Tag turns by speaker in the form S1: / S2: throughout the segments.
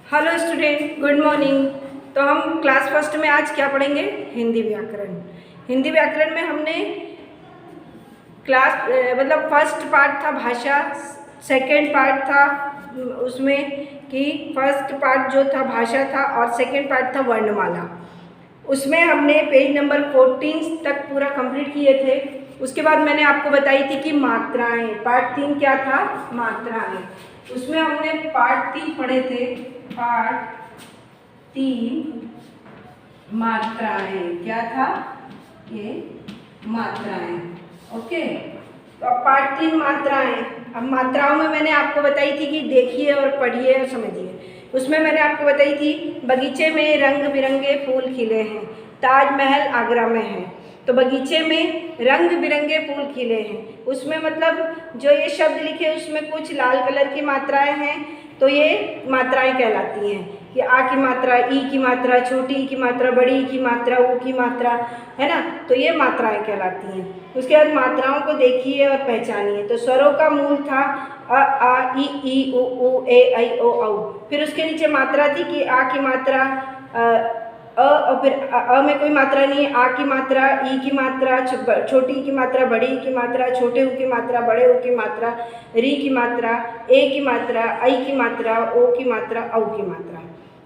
S1: Hello student, good morning. तो हम class first में आज क्या पढ़ेंगे? हिंदी व्याकरण। हिंदी व्याकरण में हमने क्लास मतलब फर्स्ट पार्ट था भाषा, सेकंड पार्ट था उसमें कि फर्स्ट पार्ट जो था भाषा था और सेकंड पार्ट था वर्णमाला। उसमें हमने पेज नंबर 14 तक पूरा कंप्लीट किए थे। उसके बाद मैंने आपको बताई थी कि मात्राएं, पार्ट 3 क्या था? मात्राएं। उसमें हमने पार्ट 3 पढ़े थे। पार्ट 3 मात्राएं क्या था? ये मात्राएं। ओके, तो अब पार्ट 3 मात्राएं। अब मात्राओं में मैंने आपको बताई थी कि देखिए और पढ़िए और समझिए। उसमें मैंने आपको बताई थी बगीचे में रंग बिरंगे फूल खिले हैं, ताजमहल आगरा में है। तो बगीचे में रंग बिरंगे फूल खिले हैं, उसमें मतलब जो ये शब्द लिखे उसमें कुछ लाल कलर की मात्राएं हैं, तो ये मात्राएं कहलाती हैं कि आ की मात्रा, ई की मात्रा, छोटी ई की मात्रा, बड़ी ई की मात्रा, ऊ की मात्रा, है ना। तो ये मात्राएं कहलाती हैं। उसके बाद मात्राओं को देखिए और पहचानिए। तो स्वरों का मूल था अ, आ, ई, उ, ए, ऐ, ओ, औ। फिर उसके नीचे मात्रा थी कि आ की मात्रा, और फिर अ में कोई मात्रा नहीं है, आ की मात्रा, ई की मात्रा, छोटी ई की मात्रा, बड़ी ई की मात्रा, छोटे ऊ की मात्रा, बड़े ऊ की मात्रा, री की मात्रा, ए की मात्रा, ऐ की मात्रा, ओ की मात्रा, औ की मात्रा,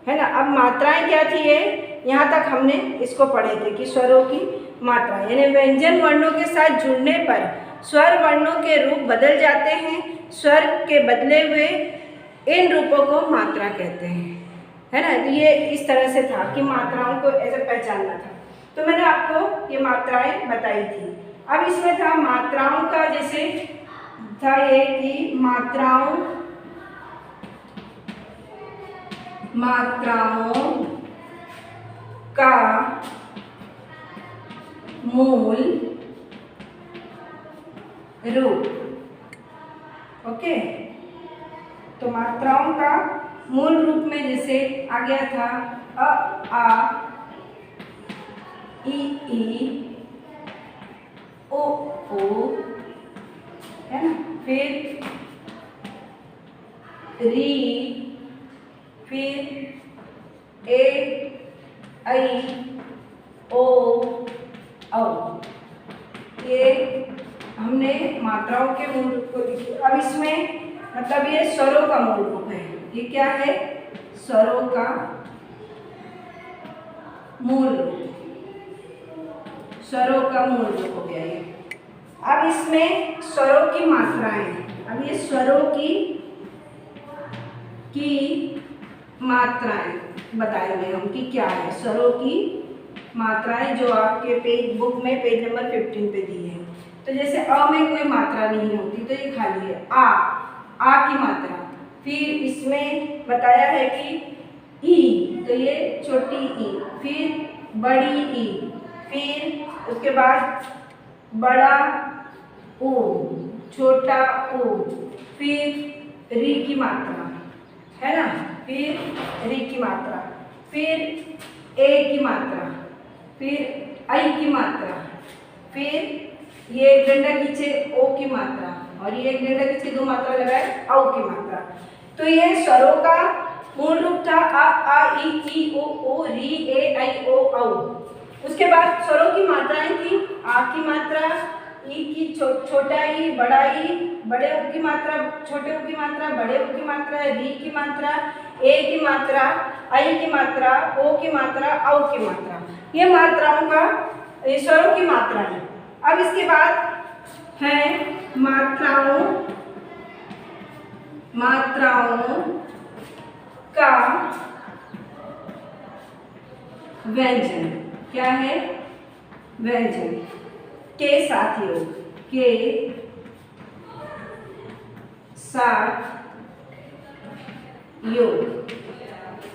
S1: है ना। अब मात्राएं क्या थी ये? यहाँ तक हमने इसको पढ़े थे कि स्वरों की मात्रा यानी व्यंजन वर्णों के साथ जुड़ने पर स्वर वर्णों के रूप बदल जाते हैं। स्वर के बदले हुए इन रूपों को मात्रा कहते हैं, है ना। तो ये इस तरह से था कि मात्राओं को ऐसे पहचानना था। तो मैंने आपको ये मात्राएं बताई थी। अब इसमें था मात्राओं का, जैसे था ये कि मात्राओं का मूल रूप। ओके, तो मात्राओं का मूल रूप में जैसे आ गया था अ, आ, ई, ओ, है ना। फिर री, फिर ए, ऐ, ओ, औ। ये हमने मात्राओं के मूल रूप को लिखे। अब इसमें मतलब ये स्वरों का मूल रूप है। ये क्या है? स्वरों का मूल रूप। स्वरों का मूल रूप हो गया ये। अब इसमें स्वरों की मात्राएं। अब ये स्वरों की मात्राएं बताएंगे हम कि क्या है स्वरों की मात्राएं, जो आपके पेज बुक में पेज नंबर 15 पे दी है। तो जैसे अ में कोई मात्रा नहीं होती तो ये खाली है आ की मात्रा। फिर इसमें बताया है कि ई, तो ये छोटी ई, फिर बड़ी ई, फिर उसके बाद बड़ा ऊ, छोटा ऊ, फिर री की मात्रा, है ना। फिर री की मात्रा, फिर ए की मात्रा, फिर ऐ की मात्रा, फिर ये एक डंडा खींचे ओ की मात्रा, और ये एक डंडा खींचे दो मात्रा लगाए औ की मात्रा। तो ये स्वरों का मूल रूप था आ, ई, ओ, री, ए, ऐ, ओ, औ। उसके बाद स्वरों की मात्राएं थी आ की मात्रा, ई की छोटा ई, बड़ा ई, बड़े ऊ की मात्रा, छोटे ऊ की मात्रा, बड़े ऊ की मात्रा, री की मात्रा, ए की मात्रा, ऐ की मात्रा, ओ की मात्रा, औ की मात्रा। ये मात्राओं का स्वरों की मात्रा है। अब इसके बाद है मात्राओं का व्यंजन। क्या है? व्यंजन के साथ योग, के साथ योग।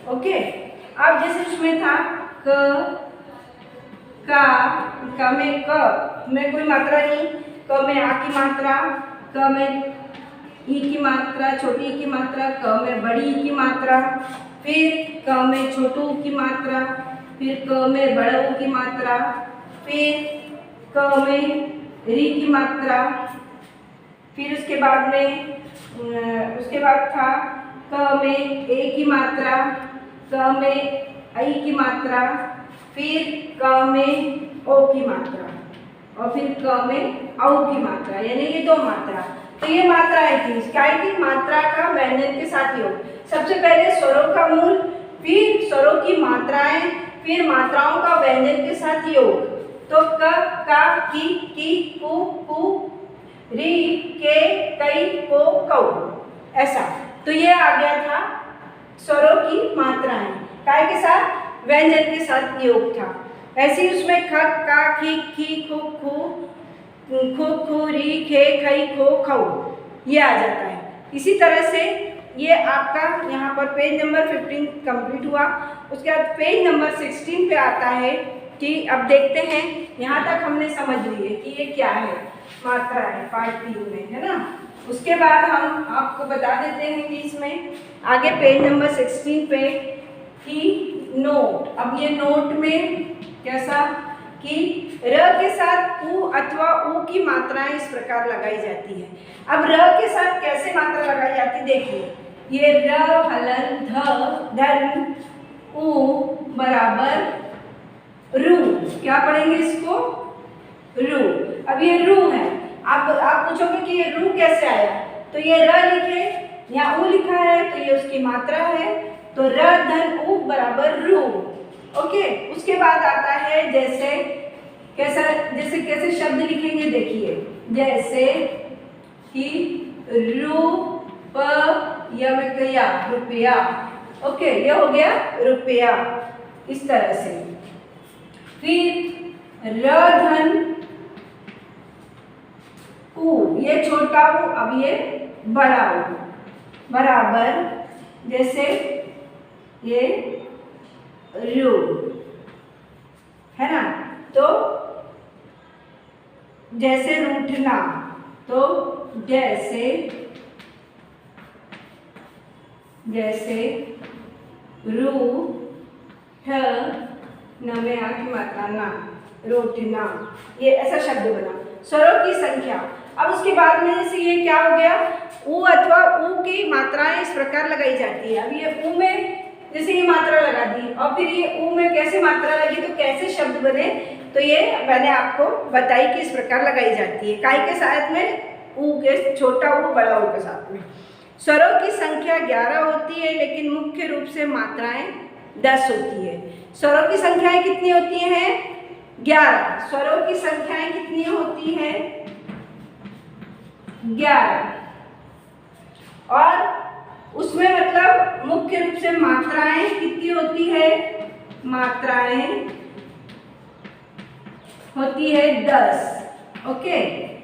S1: ओके, अब जैसे उसमें था का में क में कोई मात्रा नहीं, क में आ की मात्रा, क में ई की मात्रा, छोटी ई की मात्रा, क में बड़ी ई की मात्रा, फिर क में छोटू की मात्रा, फिर क में बड़े ऊ की मात्रा, फिर क में री की मात्रा, फिर उसके बाद था क में ए की मात्रा, क में ऐ की मात्रा, फिर क में ओ की मात्रा और फिर क में औ की मात्रा, यानी ये 2 मात्रा। तो ये मात्राएं थी, क्या थी? मात्रा का व्यंजन के साथ योग। सबसे पहले स्वरों का मूल, फिर स्वरों की मात्राएं, फिर मात्राओं का व्यंजन के साथ योग। तो क, का, की, कु, री, के, कई, को, कौ, ऐसा। तो ये आ गया था स्वरों की मात्राएं, काय के साथ? व्यंजन के साथ योग था। ऐसे ही उसमें ख, का, खी, खु, खु, री, खे, खई, खो, खौ, ये आ जाता है। इसी तरह से ये आपका यहाँ पर पेज नंबर 15 कंप्लीट हुआ। उसके बाद पेज नंबर 16 पे आता है कि अब देखते हैं, यहाँ तक हमने समझ लिए कि ये क्या है, मात्रा है पार्ट 3 में, है ना। उसके बाद हम आपको बता देते हैं कि इसमें आगे पेज नंबर 16 पे कि नोट। अब ये नोट में कैसा कि र के साथ उ अथवा उ की मात्राएं इस प्रकार लगाई जाती है। अब र के साथ कैसे मात्रा लगाई जाती, देखिए, ये र हलन ध धन उ बराबर रू, क्या पढ़ेंगे इसको? रू। अब ये रू है, आप पूछोगे कि ये रू कैसे आया, तो ये र लिखे या उ लिखा है तो ये उसकी मात्रा है, तो र धन उ बराबर रू। ओके, उसके बाद आता है जैसे कैसे शब्द लिखेंगे, देखिए, जैसे कि रुपया। ओके, ये हो गया रुपया, इस तरह से। फिर र धन उ, ये छोटा उ, अब ये बड़ा उ, बराबर जैसे ये रू, है ना। तो जैसे रूठना, तो जैसे रू ठ न में आ की मात्रा ना, रोटना, ये ऐसा शब्द बना। स्वरों की संख्या, अब उसके बाद में जैसे ये क्या हो गया, उ अथवा उ की मात्राएं इस प्रकार लगाई जाती है। अब ये उ में जैसे ये मात्रा लगा दी और फिर ये उ में कैसे मात्रा लगी, तो कैसे शब्द बने, तो ये मैंने आपको बताई कि इस प्रकार लगाई जाती है। काय के साथ में? उ के, छोटा उ बड़ा उ के साथ में। स्वरों की संख्या 11 होती है, लेकिन मुख्य रूप से मात्राएं 10 होती है। स्वरों की संख्याएं कितनी होती हैं? 11। स्वरों की संख्याएं कितनी होती हैं? 11। और उसमें मतलब मुख्य रूप से मात्राएं कितनी होती है? मात्राएं होती है 10। ओके,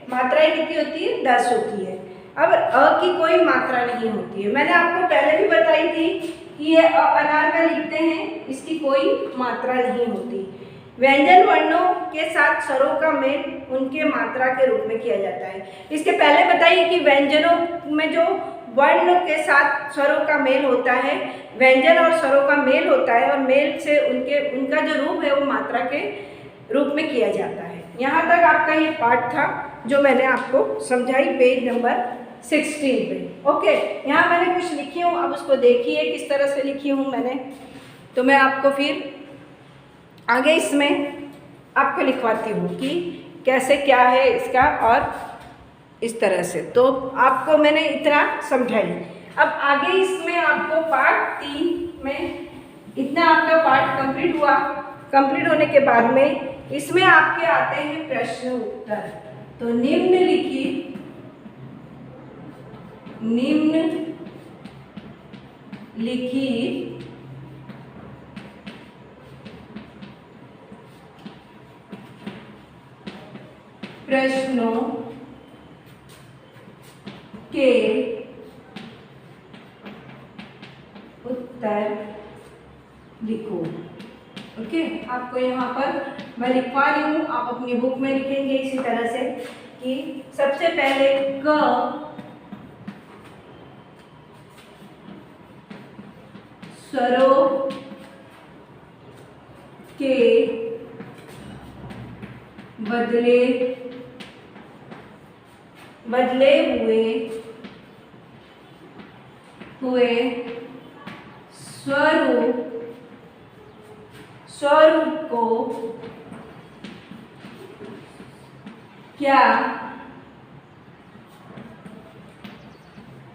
S1: मात्राएं कितनी होती है? 10 होती है। अब अ की कोई मात्रा नहीं होती है, मैंने आपको पहले भी बताई थी कि ये अनार का लिखते हैं, इसकी कोई मात्रा नहीं होती। व्यंजन वर्णों के साथ स्वरों का मेल उनके मात्रा के रूप में किया जाता है। इसके पहले बताइए कि व्यंजनों में जो वर्ण के साथ स्वरों का मेल होता है, व्यंजन और स्वरों का मेल होता है, और मेल से उनका जो रूप है वो मात्रा के रूप में किया जाता है। यहाँ तक आपका ये पाठ था जो मैंने आपको समझाई पेज नंबर 16 पे। ओके, यहाँ मैंने कुछ लिखी हूँ, अब उसको देखिए किस तरह से लिखी हूँ मैंने, तो मैं आपको फिर आगे इसमें आपको लिखवाती हूँ कि कैसे क्या है इसका, और इस तरह से। तो आपको मैंने इतना समझाई। अब आगे इसमें आपको पार्ट 3 में इतना आपका पार्ट कंप्लीट हुआ। कंप्लीट होने के बाद में इसमें आपके आते हैं प्रश्न उत्तर। तो निम्नलिखित प्रश्नों के उत्तर लिखो। ओके, आपको यहाँ पर मैं लिखवा रही हूँ, आप अपनी बुक में लिखेंगे इसी तरह से कि सबसे पहले क स्वरों के बदले हुए हुए स्वरूप स्वरूप को क्या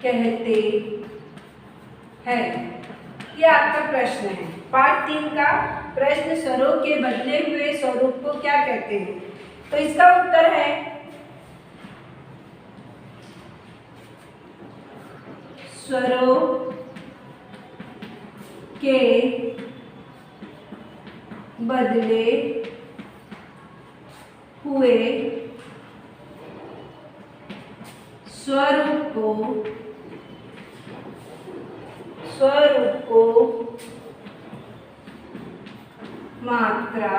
S1: कहते हैं? ये आपका प्रश्न है। पार्ट 3 का प्रश्न, स्वरों के बदले हुए स्वरूप को क्या कहते हैं? तो इसका उत्तर है स्वरों के बदले हुए स्वरूप को मात्रा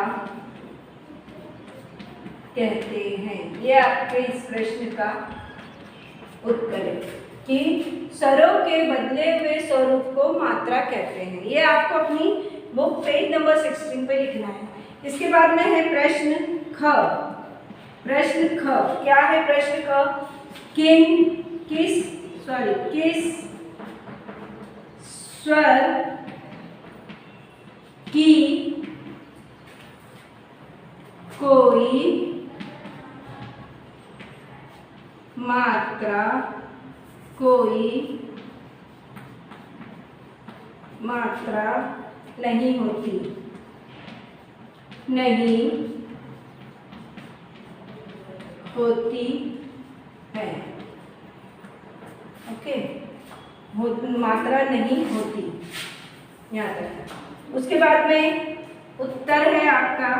S1: कहते हैं। ये आपके इस प्रश्न का उत्तर है कि स्वरों के बदले हुए स्वरूप को मात्रा कहते हैं। ये आपको अपनी बुक पेज नंबर 16 पे लिखना है। इसके बाद में है प्रश्न ख। प्रश्न ख क्या है? प्रश्न ख, किस स्वर की कोई मात्रा नहीं होती है। ओके, मात्रा नहीं होती, याद रखना। उसके बाद में उत्तर है आपका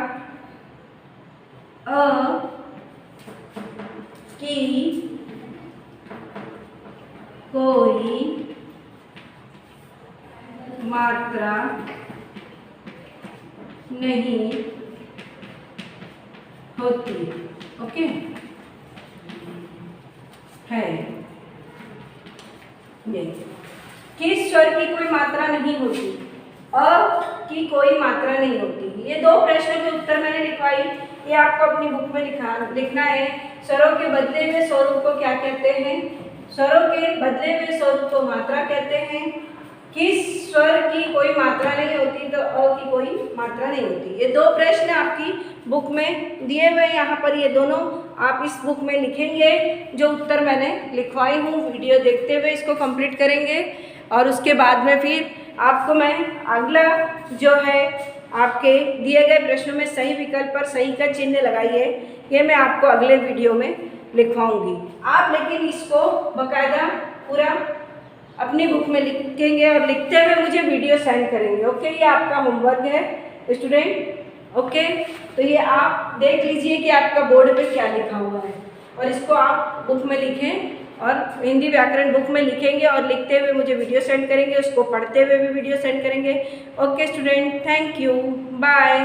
S1: की कोई मात्रा नहीं होती। ओके है ये, किस स्वर की कोई मात्रा नहीं होती, की कोई मात्रा नहीं होती। ये दो प्रश्नों के उत्तर मैंने लिखवाई। ये आपको अपनी बुक में लिखना है। स्वरों के बदले हुए स्वरूप को क्या कहते हैं? स्वरों के बदले हुए स्वरूप को मात्रा कहते हैं। किस स्वर की कोई मात्रा नहीं होती, तो की कोई मात्रा नहीं होती। ये दो प्रश्न आपकी बुक में दिए हुए, यहाँ पर ये दोनों आप इस बुक में लिखेंगे। जो उत्तर मैंने लिखवाई हूँ, वीडियो देखते हुए इसको कंप्लीट करेंगे। और उसके बाद में फिर आपको मैं अगला जो है आपके दिए गए प्रश्नों में सही विकल्प पर सही का चिन्ह लगाइए, ये मैं आपको अगले वीडियो में लिखवाऊंगी। आप लेकिन इसको बाकायदा पूरा अपनी बुक में लिखेंगे और लिखते हुए मुझे वीडियो सेंड करेंगे। ओके, ये आपका होमवर्क है स्टूडेंट। ओके, तो ये आप देख लीजिए कि आपका बोर्ड पे क्या लिखा हुआ है, और इसको आप बुक में लिखें और हिंदी व्याकरण बुक में लिखेंगे और लिखते हुए मुझे वीडियो सेंड करेंगे। उसको पढ़ते हुए भी वीडियो सेंड करेंगे। Okay student, thank you, bye.